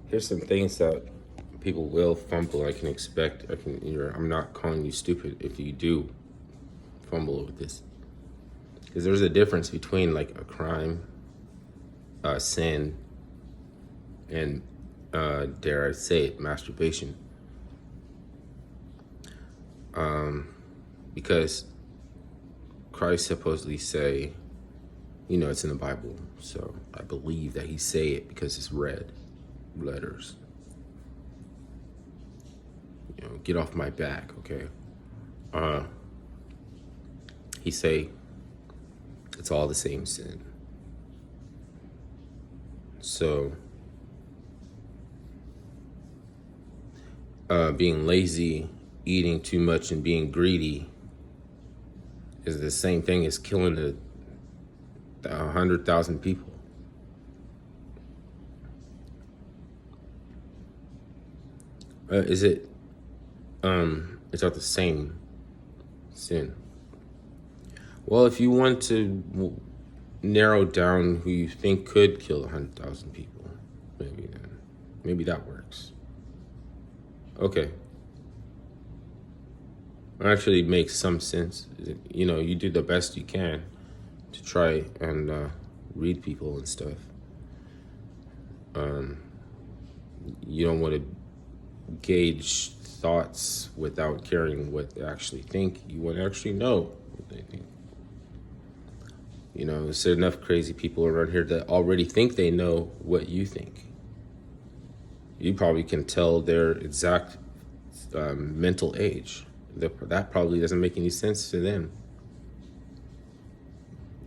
Here's some things that people will fumble. I can expect. I'm not calling you stupid if you do fumble with this, because there's a difference between like a crime, sin, and dare I say it, masturbation. Because Christ supposedly say, it's in the Bible, so I believe that he say it because it's red letters. Get off my back, okay? He say it's all the same sin. So, being lazy, eating too much, and being greedy is the same thing as killing 100,000 people. Is it? It's not the same sin. Well, if you want to narrow down who you think could kill 100,000 people, maybe that works. Okay. It actually makes some sense. You do the best you can to try and read people and stuff. You don't want to gauge thoughts without caring what they actually think. You want to actually know what they think. There's enough crazy people around here that already think they know what you think. You probably can tell their exact mental age. That probably doesn't make any sense to them.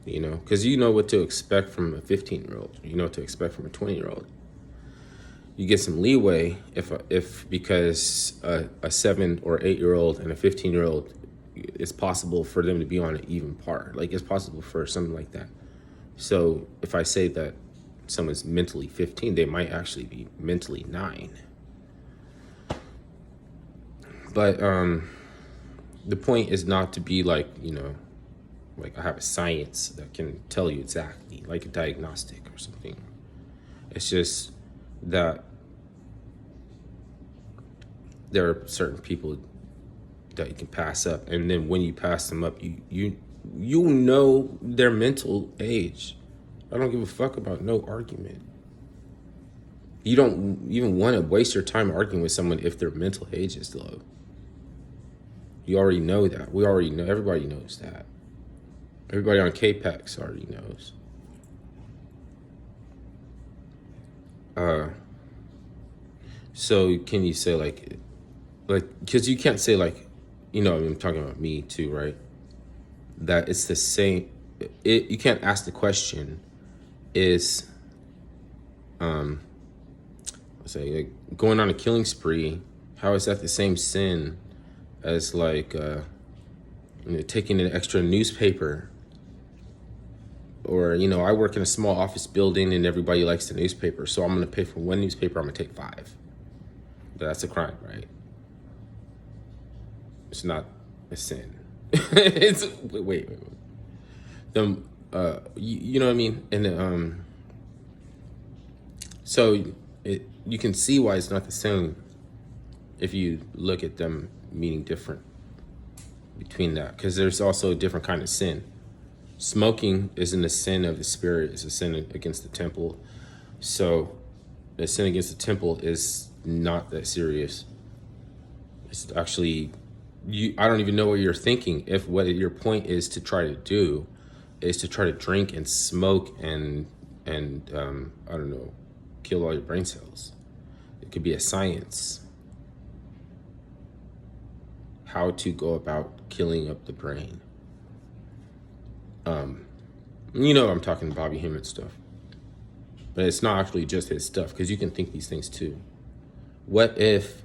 Because you know what to expect from a 15-year-old. You know what to expect from a 20-year-old. You get some leeway if because a 7 or 8-year-old and a 15-year-old, it's possible for them to be on an even par. Like, it's possible for something like that. So if I say that someone's mentally 15, they might actually be mentally 9. But the point is not to be like, like I have a science that can tell you exactly, like a diagnostic or something. It's just that there are certain people that you can pass up, and then when you pass them up, you know their mental age. I don't give a fuck about no argument. You don't even want to waste your time arguing with someone if their mental age is low. You already know that. We already know. Everybody knows that. Everybody on K-Pax already knows. So can you say like, because you can't say like, I'm talking about me too, right? That it's the same. You can't ask the question, is, let's say, like, going on a killing spree, how is that the same sin as like, taking an extra newspaper? Or, I work in a small office building and everybody likes the newspaper, so I'm going to pay for one newspaper, I'm going to take 5. That's a crime, right? It's not a sin. It's wait. You know what I mean? And so you can see why it's not the same if you look at them meaning different between that, because there's also a different kind of sin. Smoking isn't a sin of the spirit; it's a sin against the temple. So the sin against the temple is not that serious. It's actually, I don't even know what you're thinking. If what your point is to try to do is to try to drink and smoke and I don't know, kill all your brain cells. It could be a science. How to go about killing up the brain. I'm talking Bobby Hemmett stuff. But it's not actually just his stuff, because you can think these things too. What if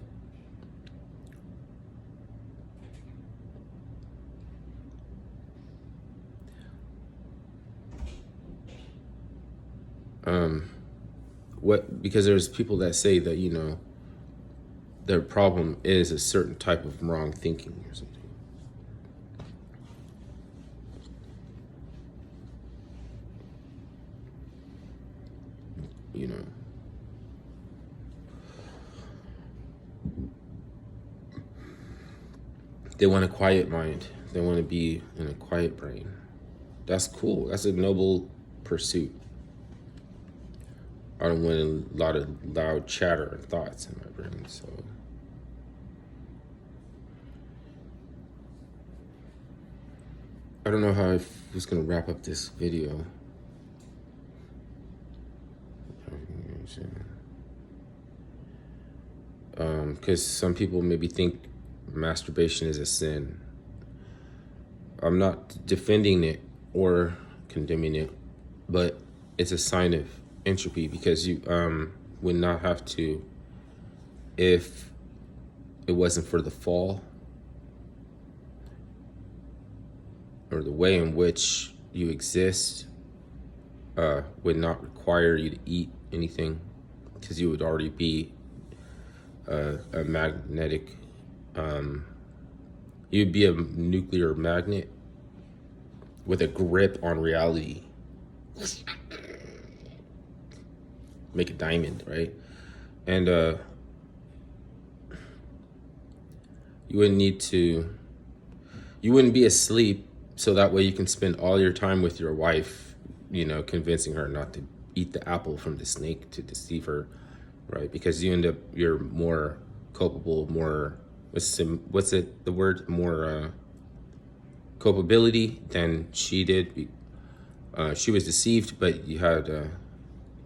because there's people that say that, their problem is a certain type of wrong thinking or something. They want a quiet mind. They want to be in a quiet brain. That's cool. That's a noble pursuit. I don't want a lot of loud chatter and thoughts in my brain. So I don't know how I was going to wrap up this video. Because some people maybe think masturbation is a sin. I'm not defending it or condemning it, but it's a sign of entropy, because you would not have to if it wasn't for the fall, or the way in which you exist would not require you to eat anything, because you would already be a magnetic, you'd be a nuclear magnet with a grip on reality. Make a diamond, right? And you wouldn't be asleep, so that way you can spend all your time with your wife, convincing her not to eat the apple from the snake to deceive her, right? Because you're more culpable, more, more culpability than she did. She was deceived, but you had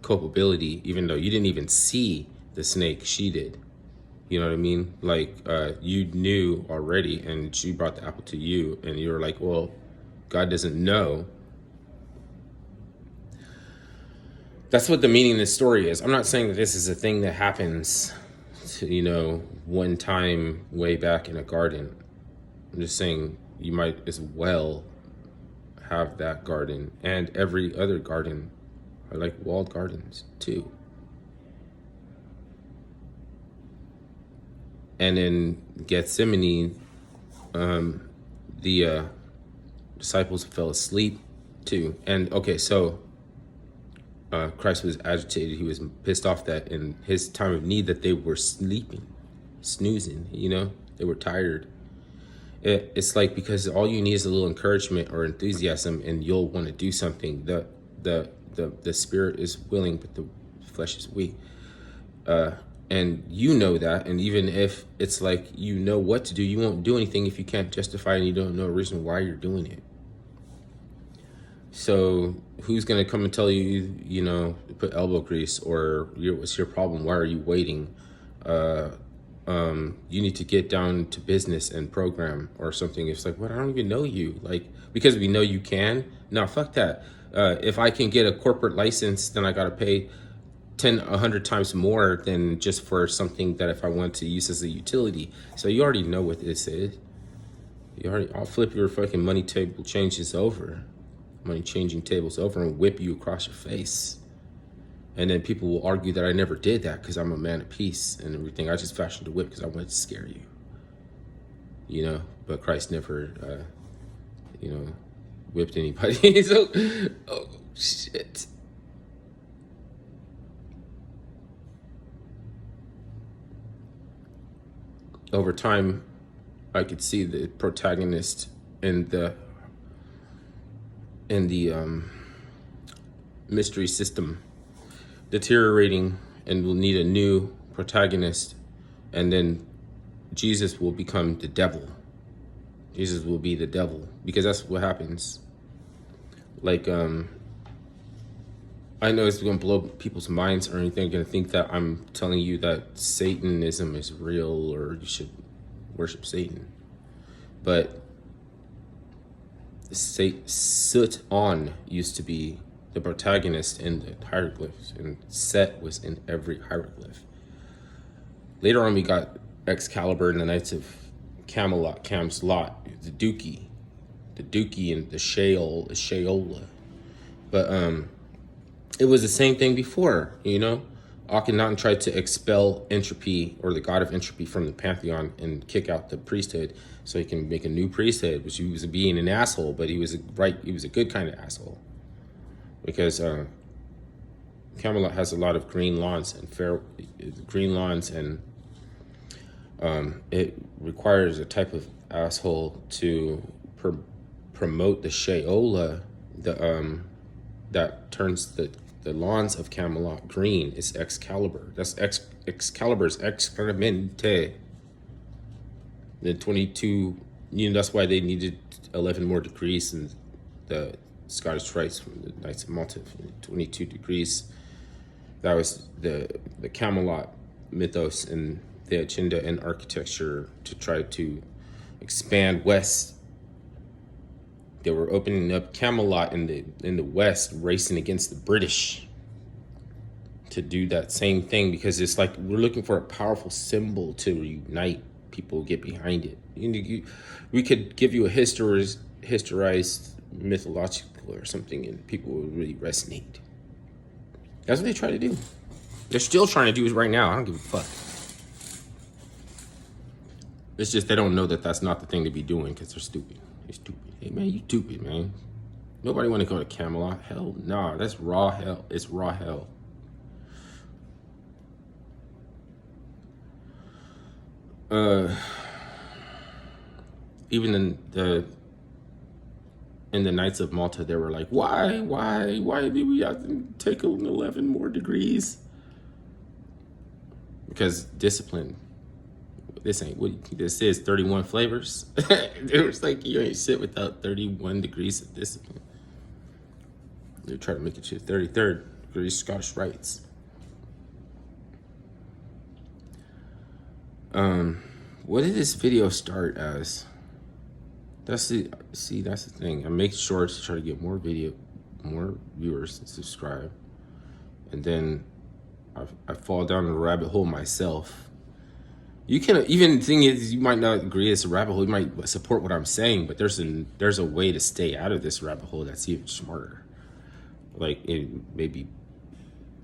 culpability, even though you didn't even see the snake. She did. You know what I mean? Like, you knew already, and she brought the apple to you, and you were like, well, God doesn't know. That's what the meaning of this story is. I'm not saying that this is a thing that happens to, one time way back in a garden. I'm just saying you might as well have that garden and every other garden are like walled gardens too. And in Gethsemane, the disciples fell asleep too. And okay, so Christ was agitated. He was pissed off that in his time of need that they were sleeping, snoozing, they were tired. It's like, because all you need is a little encouragement or enthusiasm and you'll want to do something. The spirit is willing, but the flesh is weak. And you know that, and even if it's like what to do, you won't do anything if you can't justify and you don't know a reason why you're doing it. So who's going to come and tell you, put elbow grease, or what's your problem? Why are you waiting? You need to get down to business and program or something. It's like, what? I don't even know you. Like, because we know you can. No, fuck that. If I can get a corporate license, then I got to pay 100 times more than just for something that if I want to use as a utility. So you already know what this is. I'll flip your fucking money changing tables over and whip you across your face. And then people will argue that I never did that because I'm a man of peace and everything. I just fashioned a whip because I wanted to scare you. But Christ never, whipped anybody. So, oh, shit. Over time, I could see the protagonist in the mystery system deteriorating, and will need a new protagonist, and then Jesus will become the devil. Jesus will be the devil, because that's what happens. Like, I know it's going to blow people's minds, or anything. They're going to think that I'm telling you that Satanism is real or you should worship Satan. But Sut-on used to be the protagonist in the hieroglyphs, and Set was in every hieroglyph. Later on, we got Excalibur and the Knights of Camelot, Cam's Lot, the Dookie and the Sheola. But it was the same thing before, Akhenaten tried to expel entropy, or the god of entropy, from the pantheon and kick out the priesthood so he can make a new priesthood, which he was being an asshole, but he was a good kind of asshole. Because Camelot has a lot of green lawns and It requires a type of asshole to promote the Sheola, that turns the lawns of Camelot green. It's Excalibur. That's Excalibur's Excremente. The 22, that's why they needed 11 more degrees in the Scottish Rites from the Knights of Malta, 22 degrees. That was the Camelot mythos and the agenda and architecture to try to expand west. They were opening up Camelot in the west, racing against the British to do that same thing, because it's like we're looking for a powerful symbol to unite people, get behind it. We could give you a historized mythological or something, and people would really resonate. That's what they try to do. They're still trying to do it right now. I don't give a fuck. It's just they don't know that that's not the thing to be doing because they're stupid. They're stupid. Hey man, you stupid, man. Nobody want to go to Camelot. Hell, nah, that's raw hell. It's raw hell. Even in the Knights of Malta, they were like, why do we have to take 11 more degrees? Because discipline. This ain't what this is. 31 flavors. It was like you ain't sit without 31 degrees of discipline. They're trying to make it to 33rd degree Scottish Rites. What did this video start as? That's the thing. I make shorts to try to get more viewers to subscribe, and then I fall down the rabbit hole myself. You can even the thing is you might not agree it's a rabbit hole. You might support what I'm saying, but there's a way to stay out of this rabbit hole that's even smarter. Like it maybe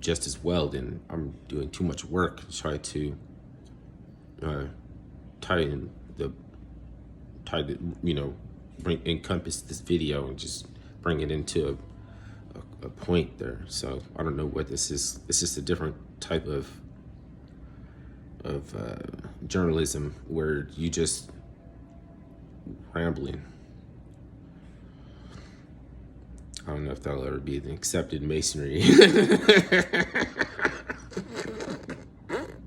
just as well. Then I'm doing too much work to try to encompass this video and just bring it into a point there. So I don't know what this is. It's just a different type of journalism where you just rambling. I don't know if that'll ever be accepted masonry.